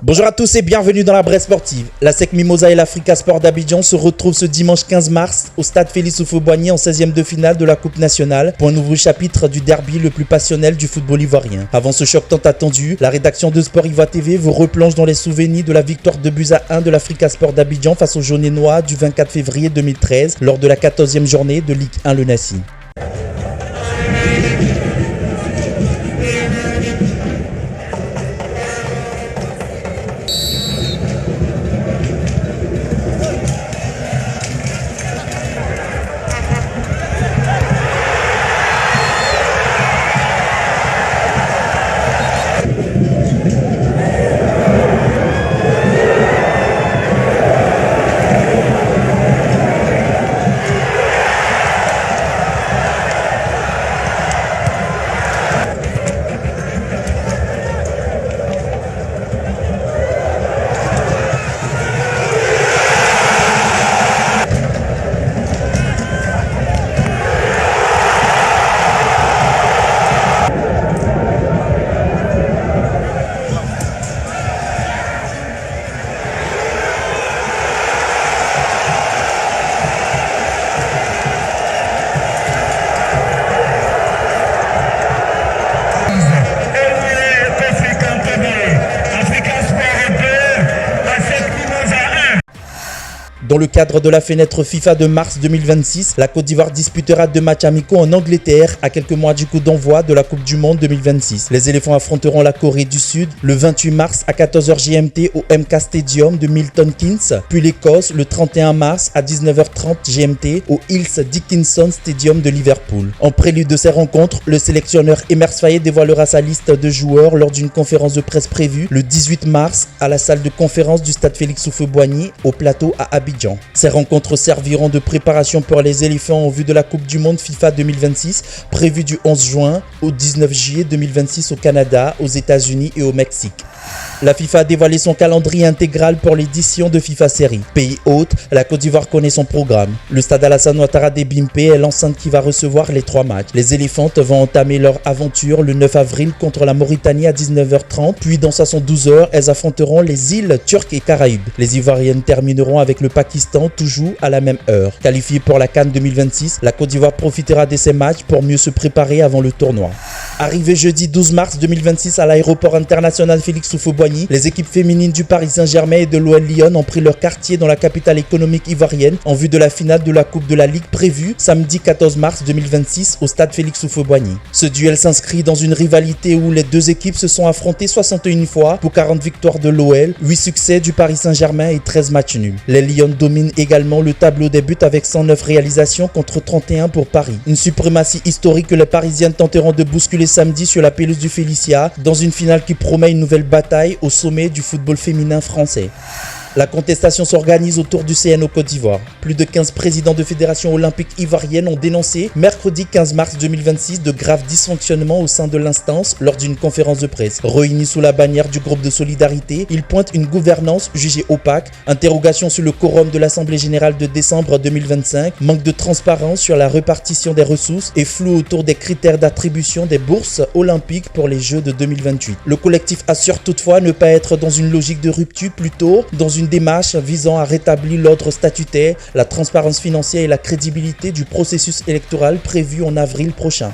Bonjour à tous et bienvenue dans la Bresse sportive. La SEC Mimosa et l'Africa Sport d'Abidjan se retrouvent ce dimanche 15 mars au stade Félix Houphouët-Boigny en 16e de finale de la Coupe nationale pour un nouveau chapitre du derby le plus passionnel du football ivoirien. Avant ce choc tant attendu, la rédaction de Sport Ivoire TV vous replonge dans les souvenirs de la victoire 2-1 de l'Africa Sport d'Abidjan face aux Jaunes et Noirs du 24 février 2013 lors de la 14e journée de Ligue 1 Le Nassi. Dans le cadre de la fenêtre FIFA de mars 2026, la Côte d'Ivoire disputera 2 matchs amicaux en Angleterre à quelques mois du coup d'envoi de la Coupe du Monde 2026. Les éléphants affronteront la Corée du Sud le 28 mars à 14h GMT au MK Stadium de Milton Keynes, puis l'Écosse le 31 mars à 19h30 GMT au Hills Dickinson Stadium de Liverpool. En prélude de ces rencontres, le sélectionneur Emerse Faé dévoilera sa liste de joueurs lors d'une conférence de presse prévue le 18 mars à la salle de conférence du stade Félix Houphouët-Boigny au plateau à Abidjan. Ces rencontres serviront de préparation pour les éléphants en vue de la Coupe du Monde FIFA 2026 prévue du 11 juin au 19 juillet 2026 au Canada, aux États-Unis et au Mexique. La FIFA a dévoilé son calendrier intégral pour l'édition de FIFA Série. Pays hôte, la Côte d'Ivoire connaît son programme. Le stade Alassane Ouattara des Bimpe est l'enceinte qui va recevoir les 3 matchs. Les éléphants vont entamer leur aventure le 9 avril contre la Mauritanie à 19h30, puis dans 72 heures, elles affronteront les îles Turques et Caraïbes. Les Ivoiriennes termineront avec le Pakistan, toujours à la même heure. Qualifiée pour la CAN 2026, la Côte d'Ivoire profitera de ces matchs pour mieux se préparer avant le tournoi. Arrivé jeudi 12 mars 2026 à l'aéroport international Félix Houphouët-Boigny, les équipes féminines du Paris Saint-Germain et de l'OL Lyon ont pris leur quartier dans la capitale économique ivoirienne en vue de la finale de la Coupe de la Ligue prévue samedi 14 mars 2026 au stade Félix Houphouët-Boigny. Ce duel s'inscrit dans une rivalité où les deux équipes se sont affrontées 61 fois pour 40 victoires de l'OL, 8 succès du Paris Saint-Germain et 13 matchs nuls. Les Lions dominent également le tableau des buts avec 109 réalisations contre 31 pour Paris. Une suprématie historique que les Parisiennes tenteront de bousculer samedi sur la pelouse du Félicia dans une finale qui promet une nouvelle bataille au sommet du football féminin français. La contestation s'organise autour du CNO Côte d'Ivoire. Plus de 15 présidents de fédérations olympiques ivoiriennes ont dénoncé mercredi 15 mars 2026 de graves dysfonctionnements au sein de l'instance lors d'une conférence de presse. Réunis sous la bannière du groupe de solidarité, ils pointent une gouvernance jugée opaque, interrogation sur le quorum de l'Assemblée générale de décembre 2025, manque de transparence sur la répartition des ressources et flou autour des critères d'attribution des bourses olympiques pour les Jeux de 2028. Le collectif assure toutefois ne pas être dans une logique de rupture, plutôt dans une démarche visant à rétablir l'ordre statutaire, la transparence financière et la crédibilité du processus électoral prévu en avril prochain.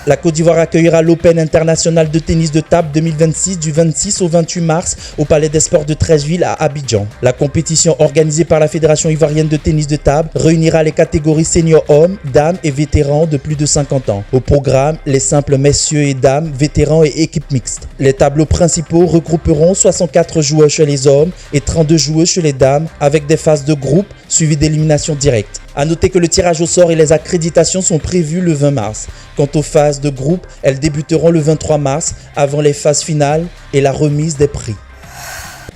La Côte d'Ivoire accueillera l'Open International de tennis de table 2026 du 26 au 28 mars au Palais des Sports de Treichville à Abidjan. La compétition organisée par la Fédération ivoirienne de tennis de table réunira les catégories seniors hommes, dames et vétérans de plus de 50 ans. Au programme, les simples messieurs et dames, vétérans et équipes mixtes. Les tableaux principaux regrouperont 64 joueurs chez les hommes et 32 joueurs chez les dames avec des phases de groupe suivies d'élimination directe. A noter que le tirage au sort et les accréditations sont prévus le 20 mars. Quant aux phases de groupe, elles débuteront le 23 mars avant les phases finales et la remise des prix.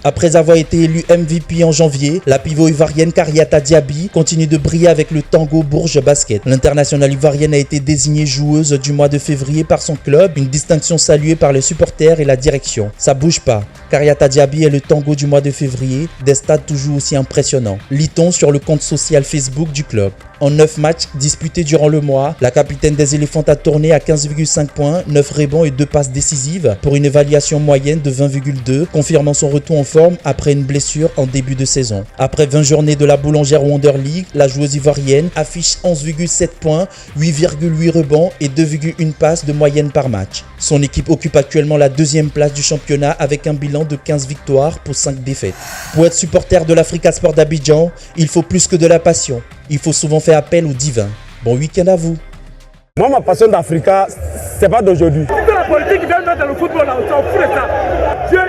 Après avoir été élue MVP en janvier, la pivot ivoirienne Kariata Diaby continue de briller avec le Tango Bourges Basket. L'internationale ivoirienne a été désignée joueuse du mois de février par son club, une distinction saluée par les supporters et la direction. Ça bouge pas. Kariata Diaby est le Tango du mois de février, des stats toujours aussi impressionnants. Lit-on sur le compte social Facebook du club. En 9 matchs disputés durant le mois, la capitaine des éléphants a tourné à 15,5 points, 9 rebonds et 2 passes décisives pour une évaluation moyenne de 20,2, confirmant son retour en forme après une blessure en début de saison. Après 20 journées de la Boulangère Wonder League, la joueuse ivoirienne affiche 11,7 points, 8,8 rebonds et 2,1 passes de moyenne par match. Son équipe occupe actuellement la deuxième place du championnat avec un bilan de 15 victoires pour 5 défaites. Pour être supporter de l'Africa Sport d'Abidjan, il faut plus que de la passion. Il faut souvent faire appel au divin. Bon week-end à vous. Moi, ma passion d'Africa, c'est pas d'aujourd'hui. Toute la politique qui vient mettre dans le football, là, on s'en fout de ça. Dieu,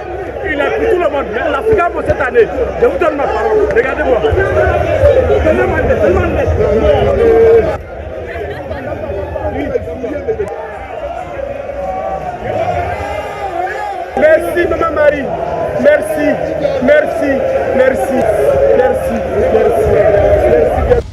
il est pour tout le monde. L'Africa pour cette année. Je vous donne ma parole. Regardez-moi. Merci, Maman Marie. Merci, merci, merci, merci, merci, merci.